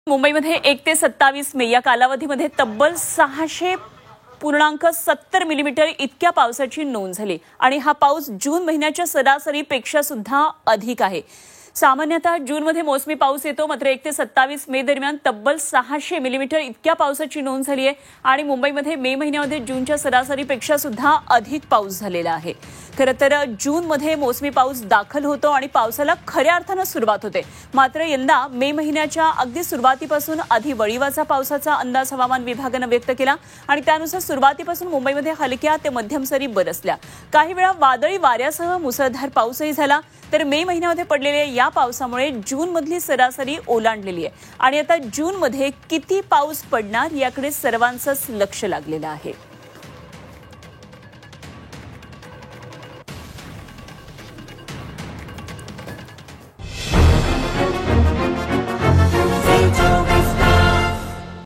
मुंबईमध्ये 1 ते 27 मे या कालावधीमध्ये तब्बल 600.70 मिलीमीटर इतक्या पावसाची नोंद झाली आणि हा पाऊस जून महिन्याच्या सरासरीपेक्षा सुद्धा अधिक आहे। सामान्यतः जूनमध्ये मोसमी पाऊस येतो, मात्र 1 ते 27 मे दरम्यान तब्बल 600 मिलीमीटर इतक्या पावसाची नोंद झाली आहे आणि मुंबईमध्ये मे महिन्यामध्ये जूनच्या सरासरीपेक्षा सुद्धा अधिक पाऊस झालेला आहे। खरं तर जूनमध्ये मोसमी पाऊस दाखल होतो आणि पावसाला खऱ्या अर्थाने सुरुवात होते, मात्र यंदा मे महिन्याच्या अगदी सुरुवातीपासून आधी वळीवाचा पावसाचा अंदाज हवामान विभागाने व्यक्त केला आणि त्यानुसार सुरुवातीपासून मुंबईमध्ये हलक्या ते मध्यम सरी बरसल्या। काही वेळा वादळी वाऱ्यासह मुसळधार पाऊसही झाला, तर मे महिन्यामध्ये पडलेल्या या पावसामुळे जूनमधली सरासरी ओलांडलेली आहे आणि आता जूनमध्ये किती पाऊस पडणार याकडे सर्वांचंच लक्ष लागलेलं आहे।